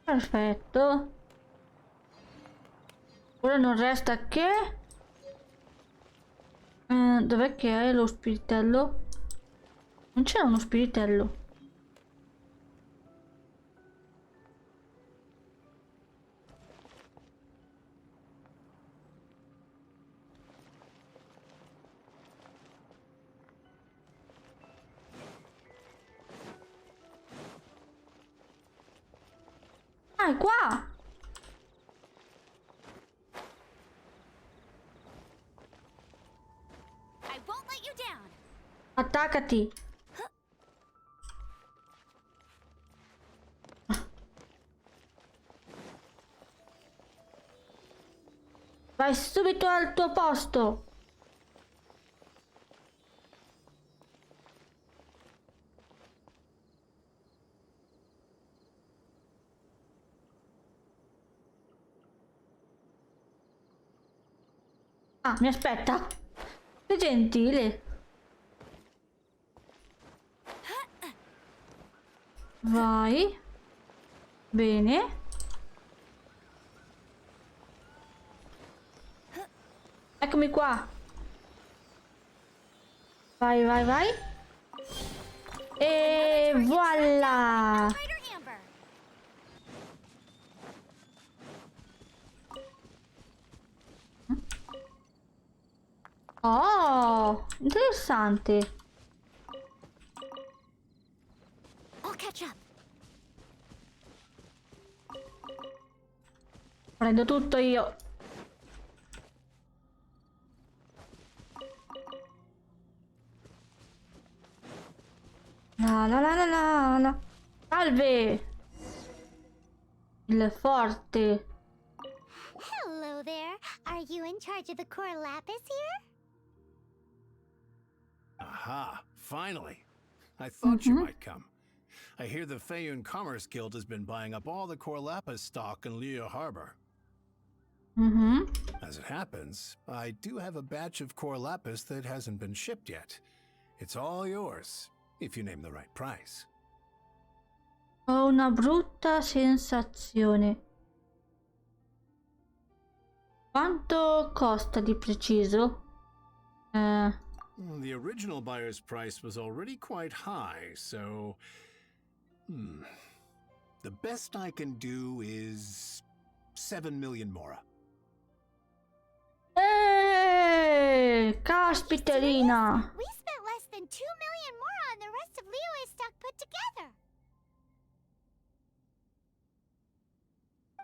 Perfetto. Ora non resta che... dov'è che è lo spiritello? Non c'era uno spiritello. Ah, è qua! I won't let you down. Attaccati! Vai subito al tuo posto! Ah, mi aspetta! Che gentile! Vai! Bene! Eccomi qua! Vai, vai, vai! E voilà! Rider Amber. Oh! Interessante! I'll catch up. Prendo tutto io! La la la la la la. Salve! Il forte. Hello there. Are you in charge of the core lapis here? Aha, finally. I thought you Mhm. might come. I hear the Feyun Commerce Guild has been buying up all the core lapis stock in Leo Harbor. Mhm. As it happens, I do have a batch of core lapis that hasn't been shipped yet. It's all yours, if you name the right price. Ho una brutta sensazione. Quanto costa di preciso? The original buyer's price was already quite high, so... The best I can do is 7 million mora. Caspiterina! We spent less than 2 million more on the rest of Leo's stock put together.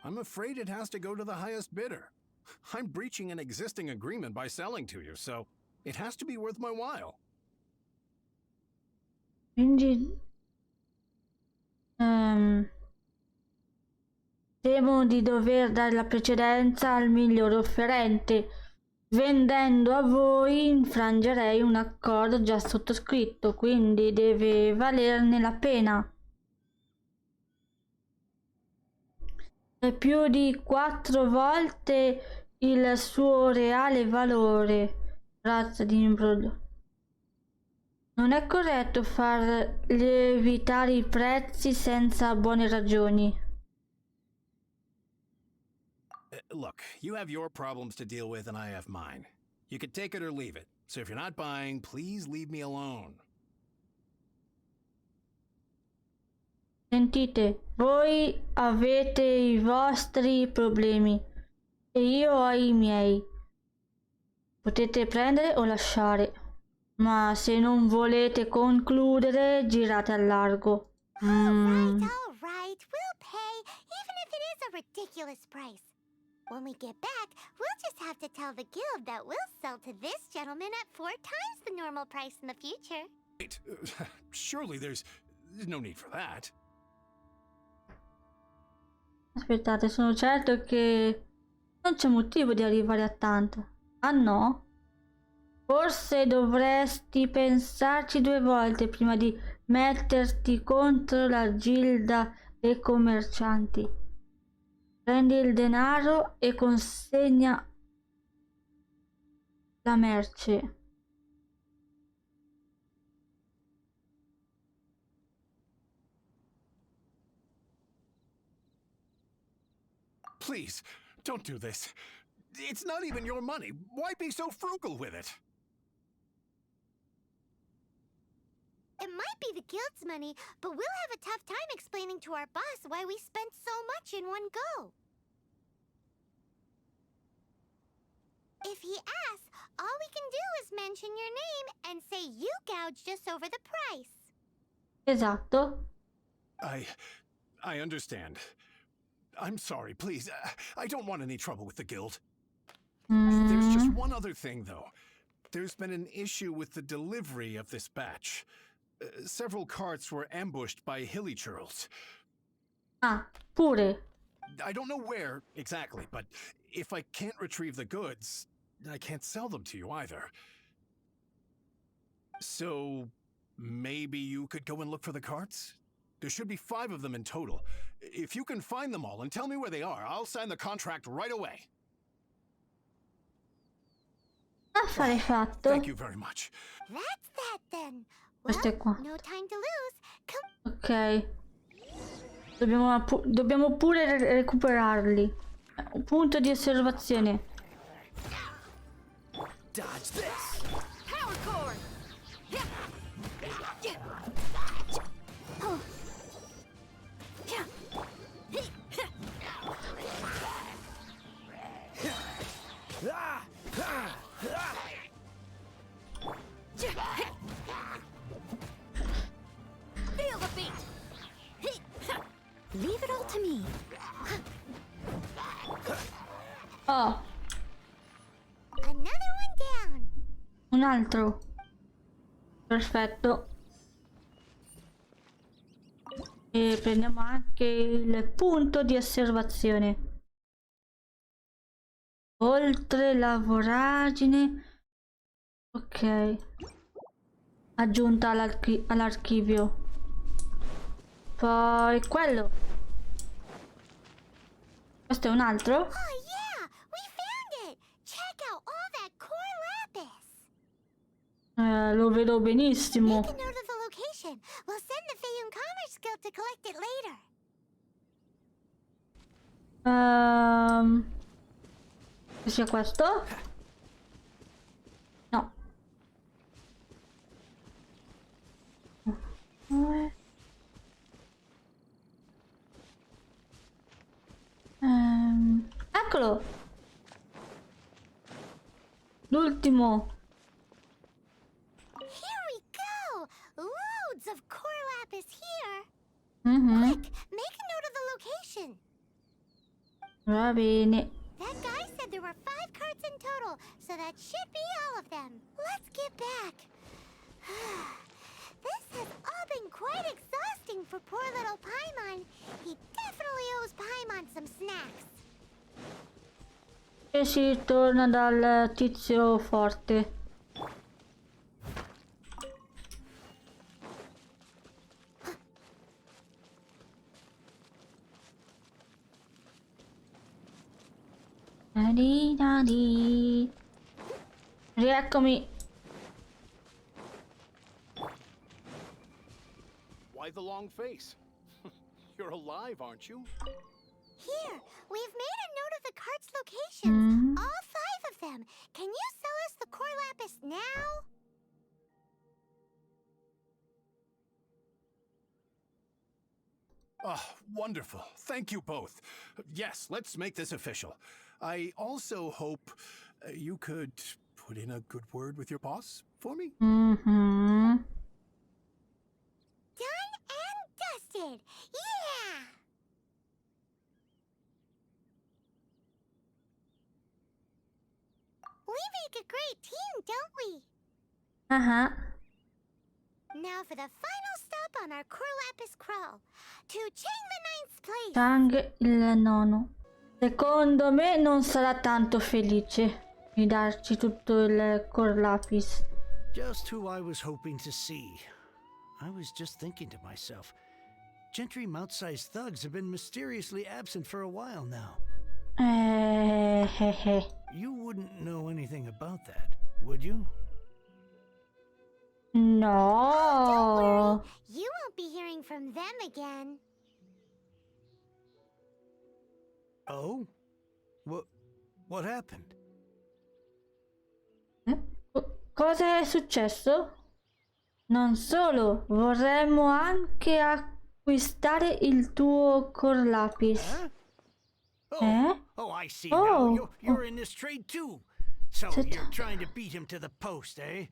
I'm afraid it has to go to the highest bidder. I'm breaching an existing agreement by selling to you, so it has to be worth my while. Quindi... temo di dover dare la precedenza al miglior offerente. Vendendo a voi infrangerei un accordo già sottoscritto, quindi deve valerne la pena. È più di 4 volte il suo reale valore. Razza di imbroglio. Non è corretto far lievitare i prezzi senza buone ragioni. Look, you have your problems to deal with and I have mine. You can take it or leave it. So if you're not buying, please leave me alone. Sentite, voi avete i vostri problemi e io ho i miei. Potete prendere o lasciare, ma se non volete concludere, girate al largo. All right. We'll pay, even if it is a ridiculous price. When we get back, we'll just have to tell the guild that we'll sell to this gentleman at 4 times the normal price in the future. Wait, surely there's no need for that. Aspettate, sono certo che non c'è motivo di arrivare a tanto. Ah no? Forse dovresti pensarci 2 volte prima di metterti contro la gilda dei commercianti. Prendi il denaro e consegna la merce. please, don't do this. It's not even your money. Why be so frugal with it? It might be the guild's money, but we'll have a tough time explaining to our boss why we spent so much in one go. If he asks, all we can do is mention your name and say you gouged us over the price. Esatto. I understand. I'm sorry, please. I don't want any trouble with the guild. There's just one other thing, though. There's been an issue with the delivery of this batch. Several carts were ambushed by hilly churls. Ah, pure. I don't know where exactly, but if I can't retrieve the goods, I can't sell them to you either. So, maybe you could go and look for the carts? There should be 5 of them in total. If you can find them all and tell me where they are, I'll sign the contract right away. Affare fatto. Thank you very much. That's that then. Questo è qua. No time to lose. Come Ok. Dobbiamo pure recuperarli. Un punto di osservazione. Dodge this. Power cord. Feel the beat. Leave it all to me. Oh, another one down. un altro. Perfetto. E prendiamo anche il punto di osservazione. Oltre la voragine. Ok. Aggiunta all'archivio. Poi quello. Questo è un altro. Oh yeah, we found it. Check out all that core lapis. Lo vedo benissimo. Make a note of the location. We'll send the Feyun Commerce Guild to collect it later. Che sia questo? No. Eccolo. L'ultimo. Here we go. Loads of core lapis here. Mhm. Quick, make a note of the location. Va bene. That guy said there were 5 carts in total, so that should be all of them. Let's get back. This has all been quite exhausting for poor little Paimon. He definitely owes Paimon some snacks. E si torna dal tizio forte. Rieccomi. Why the long face? You're alive, aren't you? Here, we've made a note of the cart's locations. Mm. All 5 of them. Can you sell us the core lapis now? Oh, wonderful. Thank you both. Yes, let's make this official. I also hope you could put in a good word with your boss for me. Mhm. Done and dusted. Yeah! We make a great team, don't we? Ah. Now for the final stop on our core lapis crawl. To Chang the Ninth's place. Chang il nono. Secondo me non sarà tanto felice di darci tutto il core lapis. Just who I was hoping to see. I was just thinking to myself, gentry mount-sized thugs have been mysteriously absent for a while now. You wouldn't know anything about that, would you? No. Don't worry. You won't be hearing from them again. Oh? What happened? Cosa è successo? Non solo, vorremmo anche acquistare il tuo corlapis. Huh? Oh, I see now. Oh, You're in this trade too. So Sit you're down. trying to beat him to the post, eh?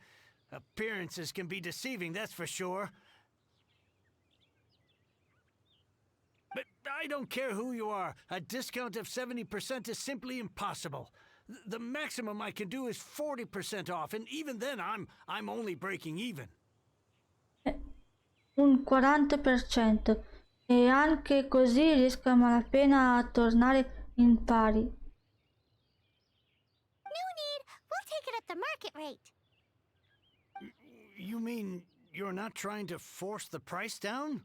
Appearances can be deceiving, that's for sure. But I don't care who you are. A discount of 70% is simply impossible. The maximum I can do is 40% off, and even then I'm only breaking even. Un 40% e anche così riesco a malapena a tornare in pari. No need. We'll take it at the market rate. You mean you're not trying to force the price down?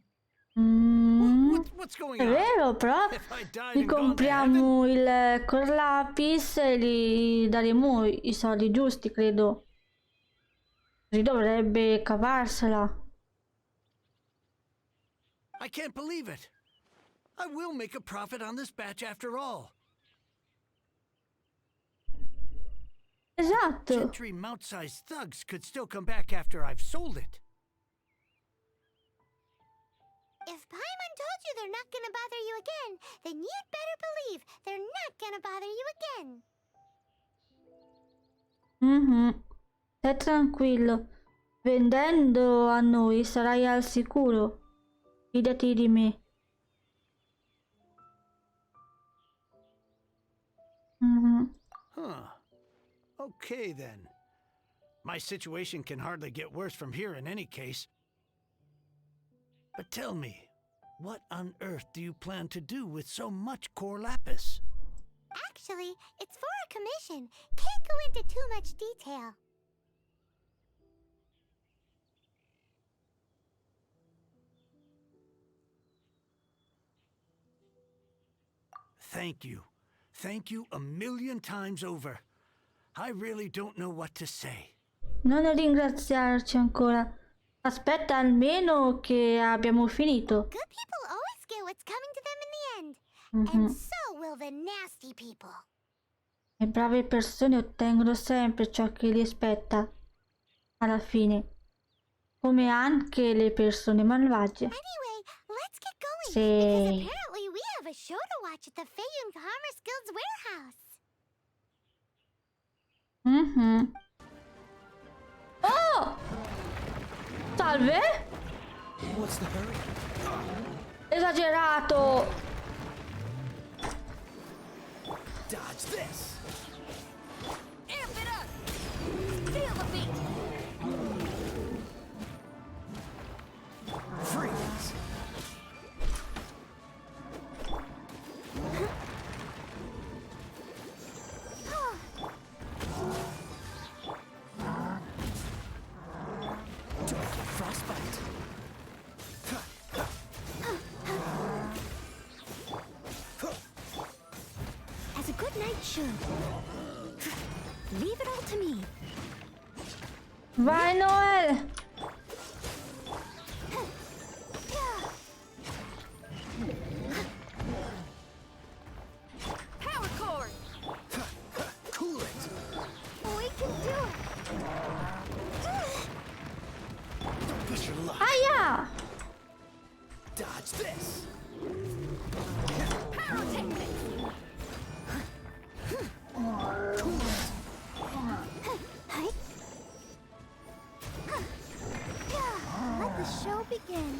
What's going È on? vero, però If I died gli and gone to heaven, compriamo il corlapis e gli daremo i soldi giusti, credo. Così dovrebbe cavarsela. I can't believe it. I will make a profit on this batch after all. Esatto. Gentry mount-sized thugs could still come back after I've sold it. If Paimon told you they're not gonna bother you again, then you'd better believe they're not gonna bother you again. Stai tranquillo. Vendendo a noi sarai al sicuro. Fidati di me. Huh. Okay, then. My situation can hardly get worse from here in any case. But tell me, what on earth do you plan to do with so much core lapis? Actually, it's for a commission. Can't go into too much detail. Thank you. Thank you a million times over. I really don't know what to say. Non ringraziarci ancora. Aspetta almeno che abbiamo finito. Good people always get what's coming to them in the end. And so will the nasty people. Le brave persone ottengono sempre ciò che li aspetta alla fine, come anche le persone malvagie. Anyway, let's get going. Sì. Because apparently we have a show to watch at the Feiyun Commerce Guild's warehouse. Oh! Salve? What's the hurry? Esagerato! Dodge this! Amp it up! Feel the beat! Freeze! Frostbite. As a good knight should. Leave it all to me. Vai Noel! Power cord! Cool it! We can do it! Don't push your luck. Aia! Dodge this! Pyrotechnics! Hi. Let the show begin.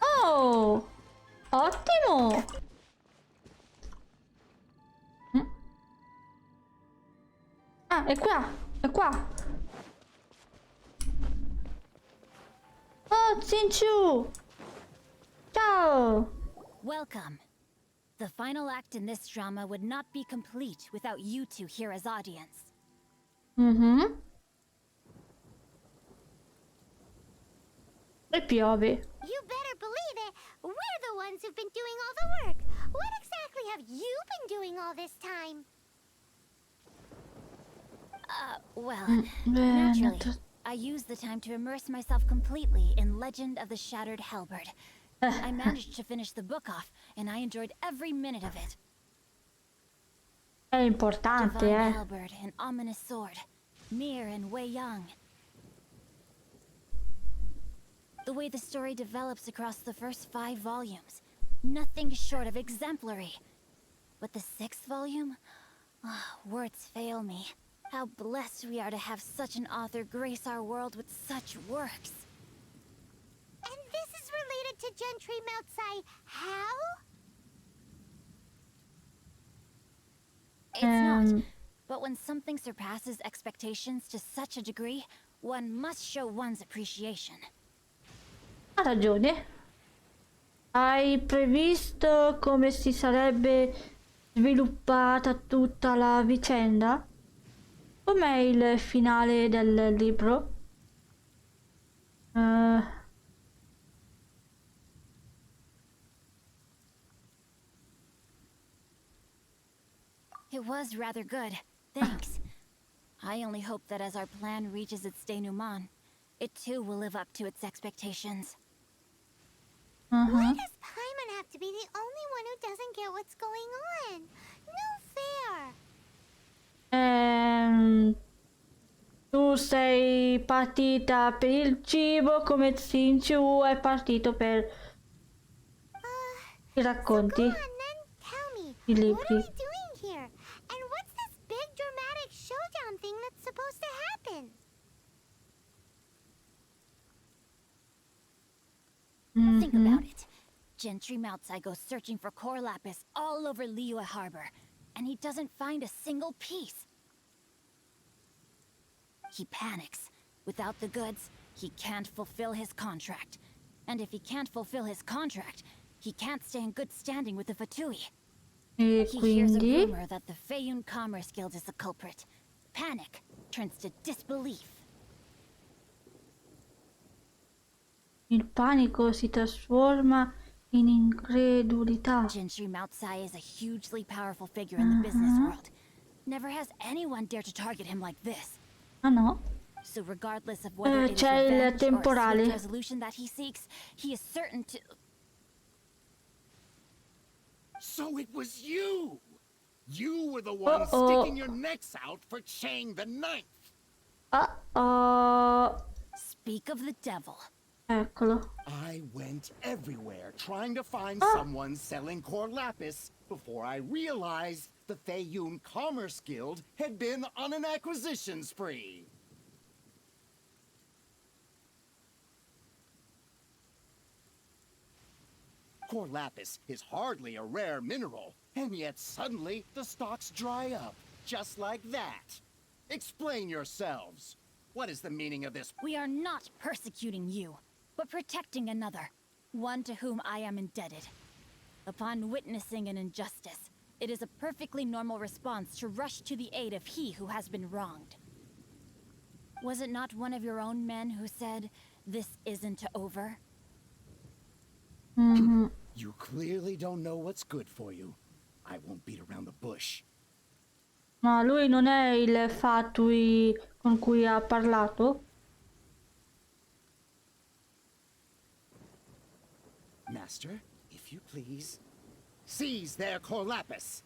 Oh! Ottimo! Ah, è qua! È qua! Oh, Xingqiu! Ciao! Welcome. The final act in this drama would not be complete without you two here as audience. E piove. You better believe it. We're the ones who've been doing all the work. What exactly have you been doing all this time? Well, Bene, naturally, I used the time to immerse myself completely in Legend of the Shattered Halberd. I managed to finish the book off, and I enjoyed every minute of it. È importante, Divine halberd, an ominous sword. Mir and Wei Yang. The way the story develops across the first 5 volumes, nothing short of exemplary. But the 6th volume? Words fail me. How blessed we are to have such an author grace our world with such works. And this is related to Gentry Moutsai. How? It's not. But when something surpasses expectations to such a degree, one must show one's appreciation. Ha ragione. Hai previsto come si sarebbe sviluppata tutta la vicenda? Com'è il finale del libro? It was rather good. Thanks. I only hope that as our plan reaches its denouement, it too will live up to its expectations. Why does Paimon have to be the only one who doesn't get what's going on? No fair. Tu sei partita per il cibo come Xingqiu è partito per i racconti, Go on, then tell me, i what are libri. we doing here? And what's this big dramatic showdown thing that's supposed to happen? Think about it. Gentry Moutsai goes searching for core lapis all over Liyue Harbor, and he doesn't find a single piece. He panics. Without the goods, he can't fulfill his contract. And if he can't fulfill his contract, he can't stay in good standing with the Fatui. E He hears a quindi rumor that the Feiyun Commerce Guild is the culprit. Panic turns to disbelief. il panico si trasforma in incredulità. Gentry Moutsai is a hugely powerful figure in the business world. Never has anyone dared to target him like this. Ah no? So regardless of whether it is c'è il revenge or a temporale. swift resolution that he seeks, he is certain to... So it was you! You were the one Uh-oh. sticking your necks out for Chang the Ninth! Speak of the devil. Eccolo. I went everywhere trying to find someone selling core lapis before I realized the Feiyun Commerce Guild had been on an acquisition spree. Core lapis is hardly a rare mineral, and yet suddenly the stocks dry up, just like that. Explain yourselves. What is the meaning of this? We are not persecuting you, but protecting another, one to whom I am indebted. Upon witnessing an injustice, it is a perfectly normal response to rush to the aid of he who has been wronged. Was it not one of your own men who said, "This isn't over"? You clearly don't know what's good for you. I won't beat around the bush. Ma lui non è il Fatui con cui ha parlato? Master, if you please, seize their core lapis.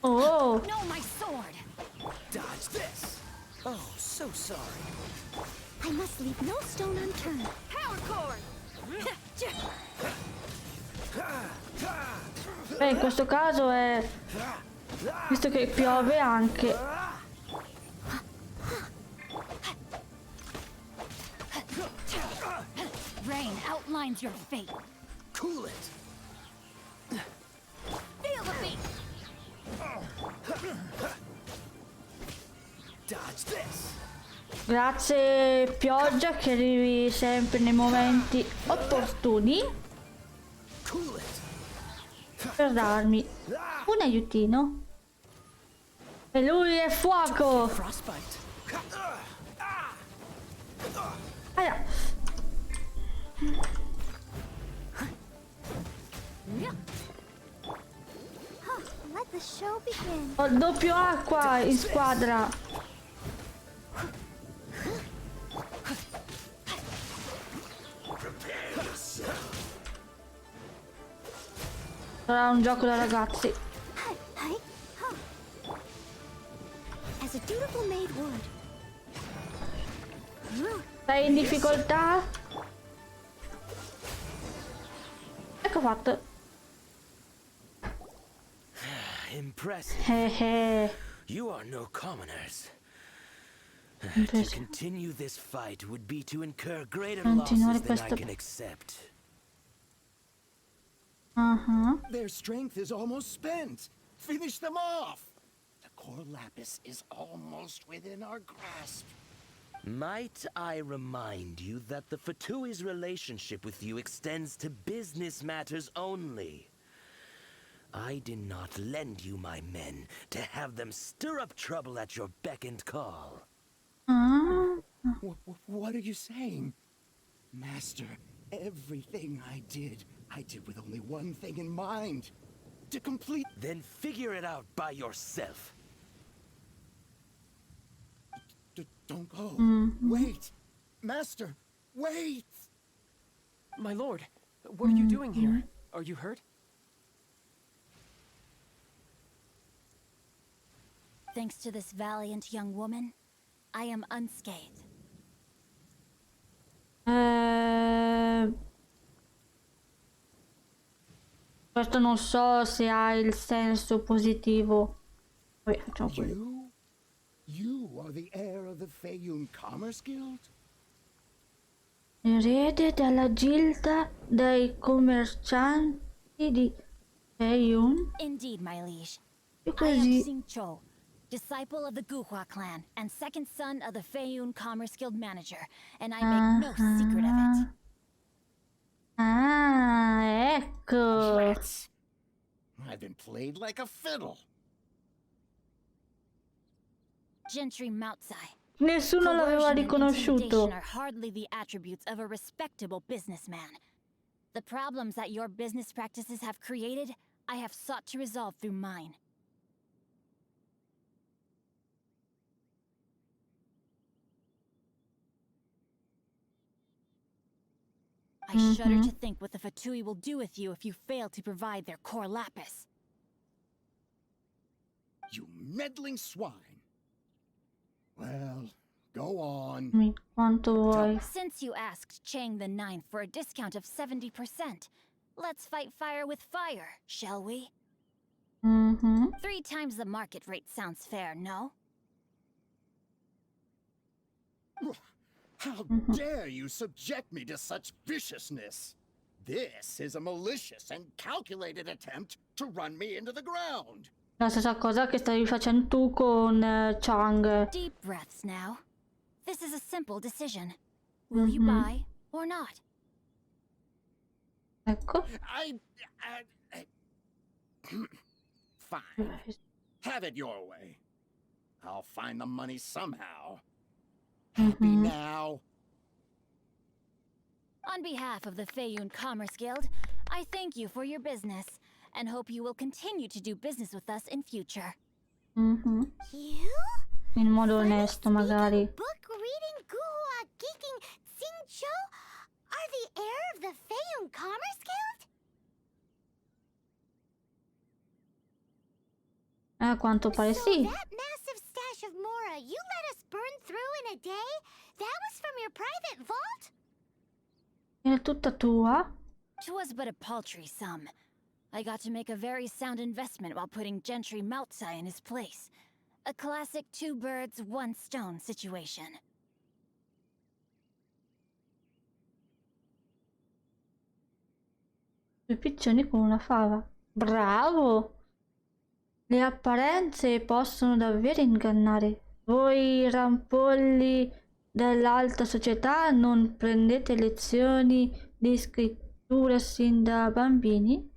Oh! No, my sword! Dodge this! Oh, so sorry. I must leave no stone unturned. Power cord! Beh, in questo caso è... visto che piove anche... Rain outlines your fate. Cool it! Feel the beat! Dodge this! Grazie pioggia che arrivi sempre nei momenti opportuni Cool it! per darmi un aiutino. E lui è fuoco! Frostbite! Aia. Let the the show begin. Ho il doppio acqua in squadra. Sarà un gioco da ragazzi. As a dutiful maid would. Sei in difficoltà? Ecco fatto. Impressive. You are no commoners. To continue this fight would be to incur greater losses than I can accept. Their strength is almost spent. Finish them off. The core lapis is almost within our grasp. Might I remind you that the Fatui's relationship with you extends to business matters only? I did not lend you my men to have them stir up trouble at your beck and call. What are you saying? Master, everything I did with only one thing in mind. To complete... Then figure it out by yourself. Don't go. Wait. Master, wait! My lord, what are you doing here? Are you hurt? Thanks to this valiant young woman, I am unscathed. Questo non so se ha il senso positivo. Vabbè, facciamo quello. You are the heir of the Feiyun Commerce Guild? Erede della gilda dei commercianti di Feiyun. Indeed, my liege. E I am così. Xingqiu, disciple of the Guhua clan and second son of the Feiyun Commerce Guild manager, and I make no secret of it. Ah, ecco. Rats. I've been played like a fiddle. Gentry Moutsai. Nessuno l'aveva Coercion and riconosciuto. intimidation are hardly the attributes of a respectable businessman. The problems that your business practices have created, I have sought to resolve through mine. I shudder to think what the Fatui will do with you if you fail to provide their core lapis. You meddling swine. Well, go on. Quanto vuoi. Since you asked Chang the Ninth for a discount of 70%, let's fight fire with fire, shall we? 3 times the market rate sounds fair, no? How dare you subject me to such viciousness? This is a malicious and calculated attempt to run me into the ground. La stessa cosa che stavi facendo tu con Chang. Deep breaths now. This is a simple decision. Will you buy or not? Ecco. Fine. Have it your way. I'll find the money somehow. Happy now? On behalf of the Feiyun Commerce Guild, I thank you for your business and hope you will continue to do business with us in future. You? In modo onesto, magari. Book-reading, guhua geeking Xingqiu are the heir of the Feiyun Commerce Guild? A quanto pare So sì. that massive stash of Mora you let us burn through in a day? That was from your private vault? È tutta tua? 'Twas but a paltry sum. I got to make a very sound investment while putting Gentry Moutsai in his place. A classic 2 birds, 1 stone situation. Due piccioni con una fava. Bravo! Le apparenze possono davvero ingannare. Voi rampolli dell'alta società non prendete lezioni di scrittura sin da bambini?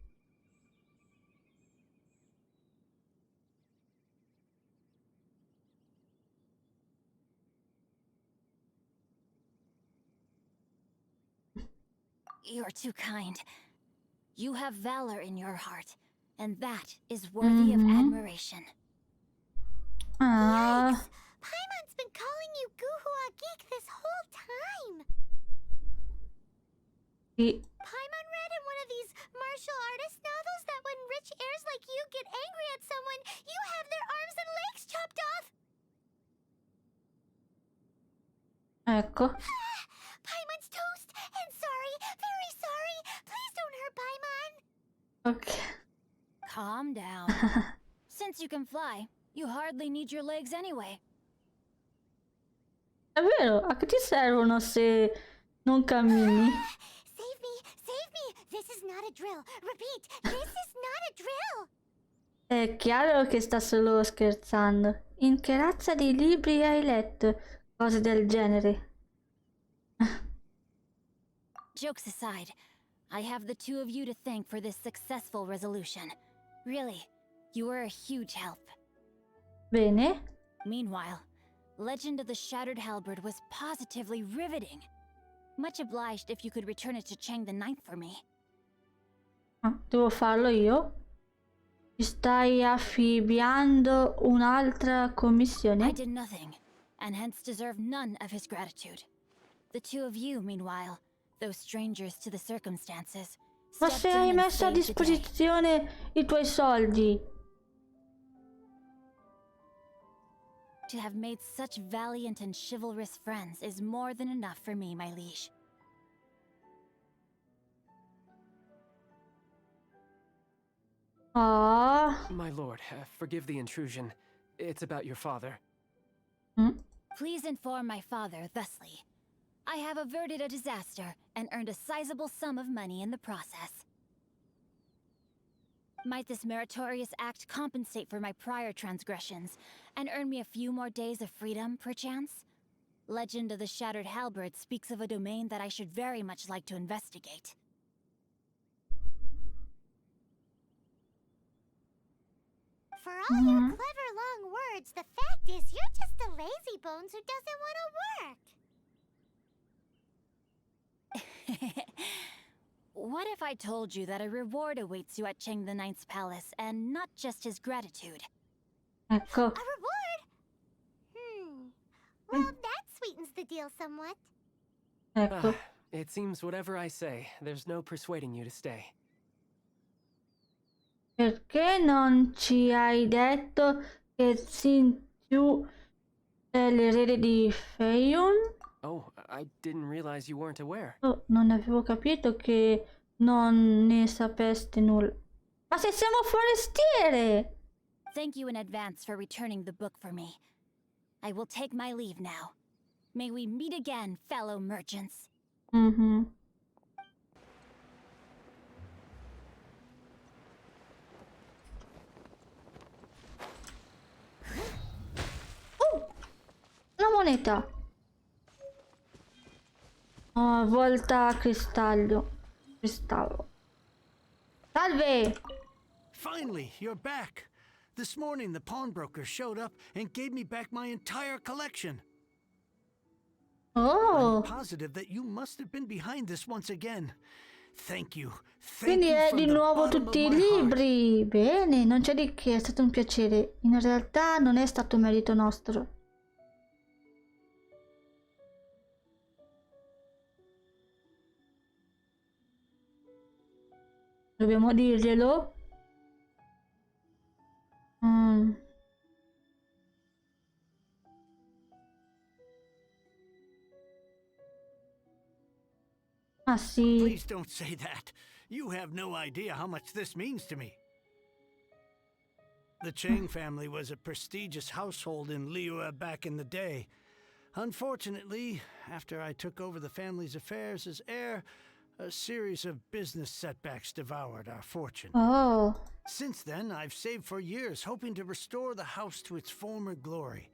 You're too kind. You have valor in your heart, and that is worthy of admiration. Ah, Yikes! Paimon's been calling you Guhua Geek this whole time. sì. Paimon read in one of these martial artist novels that when rich heirs like you get angry at someone, you have their arms and legs chopped off. Ecco. Paimon's toast, and sorry, very sorry. Please don't hurt Paimon. Ok. Calm down. Since you can fly, you hardly need your legs anyway. È vero, a che ti servono se non cammini? Save me, save me. This is not a drill. Repeat, this is not a drill. È chiaro che sta solo scherzando. In che razza di libri hai letto? Cose del genere. Jokes aside, I have the two of you to thank for this successful resolution. Really, you were a huge help. Bene. Meanwhile, Legend of the Shattered Halberd was positively riveting. Much obliged if you could return it to Chang the Ninth for me. Ah, devo farlo io? Ti stai affibbiando un'altra I commissione? did nothing, and hence deserve none of his gratitude. The two of you, meanwhile, though strangers to the circumstances, Ma stepped se in hai and messo a saved the day. disposizione i tuoi soldi? To have made such valiant and chivalrous friends is more than enough for me, my liege. Ah. My lord, forgive the intrusion. It's about your father. Please inform my father thusly. I have averted a disaster and earned a sizable sum of money in the process. Might this meritorious act compensate for my prior transgressions and earn me a few more days of freedom, perchance? Legend of the Shattered Halberd speaks of a domain that I should very much like to investigate. For all your clever long words, the fact is you're just a lazy bones who doesn't want to work. What if I told you that a reward awaits you at Chang the Ninth's palace, and not just his gratitude? Ecco. A reward? Well, that sweetens the deal somewhat. Ecco. It seems whatever I say, there's no persuading you to stay. Perché non ci hai detto che Xingqiu è l'erede di Feiyun? Oh, I didn't realize you weren't aware. Oh, non avevo capito che non ne sapeste nulla. Ma se siamo forestiere! Thank you in advance for returning the book for me. I will take my leave now. May we meet again, fellow merchants. Mhm. Una moneta. Volta a cristallo. Cristallo. Salve! Finally, you're back. This morning, the pawnbroker showed up and gave me back my entire collection. Oh! I'm positive that you must have been behind this once again. Thank you. Thank Quindi you è from di the nuovo bottom tutti of i my heart. libri. Bene, non c'è di che, è stato un piacere. In realtà non è stato merito nostro. Dobbiamo dirglielo? Ah sì. Please don't say that. You have no idea how much this means to me. The Chang family was a prestigious household in Liyue back in the day. Unfortunately, after I took over the family's affairs as heir, a series of business setbacks devoured our fortune. Oh. Since then, I've saved for years, hoping to restore the house to its former glory.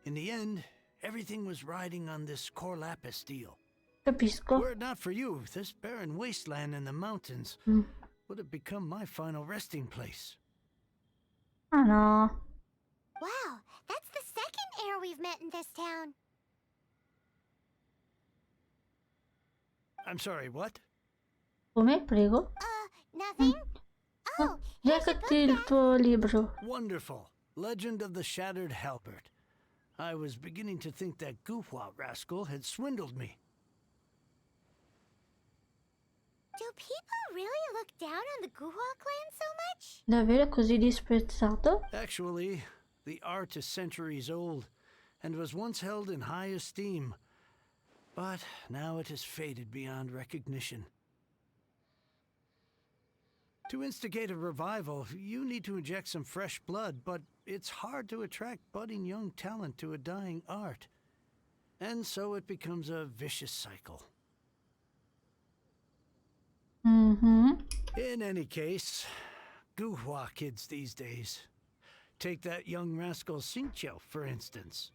In the end, everything was riding on this core lapis deal. Capisco. Were it not for you, this barren wasteland in the mountains would have become my final resting place. Ah no. Wow, that's the second heir we've met in this town. I'm sorry, what? Come, prego? Nothing? Oh, here's your Leggati book il tuo libro. Wonderful. Legend of the Shattered Halberd. I was beginning to think that Guhua rascal had swindled me. Do people really look down on the Guhua clan so much? Davvero così disprezzato? Actually, the art is centuries old and was once held in high esteem. But now it has faded beyond recognition. To instigate a revival, you need to inject some fresh blood, but it's hard to attract budding young talent to a dying art. And so it becomes a vicious cycle. In any case, Guhua kids these days. Take that young rascal Xingqiu, for instance.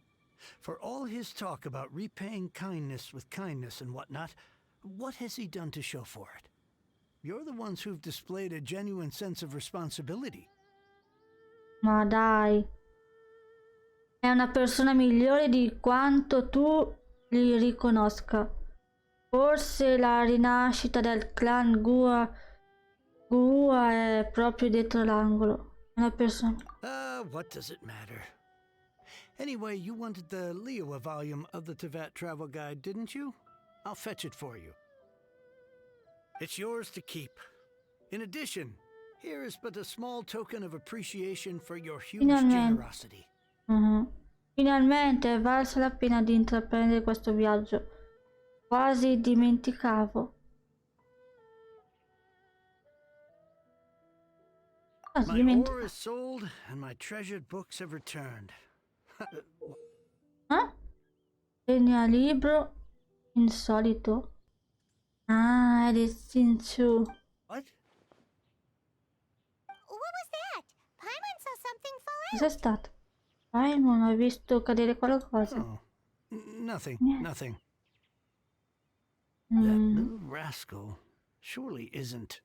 For all his talk about repaying kindness with kindness and whatnot, what has he done to show for it? You're the ones who've displayed a genuine sense of responsibility. Ma dai. È una persona migliore di quanto tu li riconosca. Forse la rinascita del clan Gua è proprio dietro l'angolo. Una persona... What does it matter? Anyway, you wanted the Liyue volume of the Teyvat travel guide, didn't you? I'll fetch it for you. It's yours to keep. In addition, here is but a small token of appreciation for your huge generosity. Finalmente è valsa la pena di intraprendere questo viaggio. Quasi dimenticavo. My ore is sold and my treasured books have returned. Segnalibro insolito. Ah, è di Xingqiu. What? What was that? Paimon saw something fall out. Cos'è stato? Non ho visto cadere qualcosa. Oh, nothing, nothing. That little rascal surely isn't.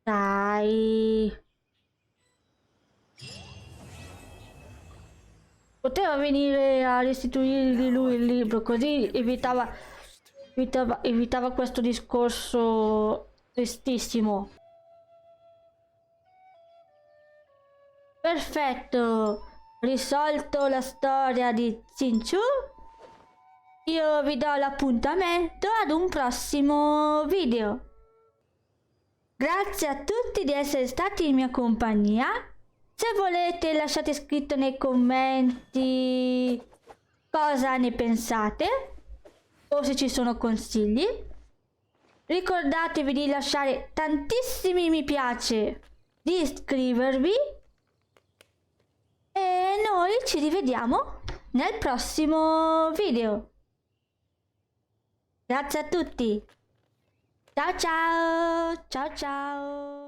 Dai. Poteva venire a restituirgli lui il libro, così evitava questo discorso tristissimo. Perfetto, risolto la storia di Xingqiu. Io vi do l'appuntamento ad un prossimo video. Grazie a tutti di essere stati in mia compagnia. Se volete lasciate scritto nei commenti cosa ne pensate o se ci sono consigli. Ricordatevi di lasciare tantissimi mi piace, di iscrivervi e noi ci rivediamo nel prossimo video. Grazie a tutti. Ciao ciao. Ciao ciao.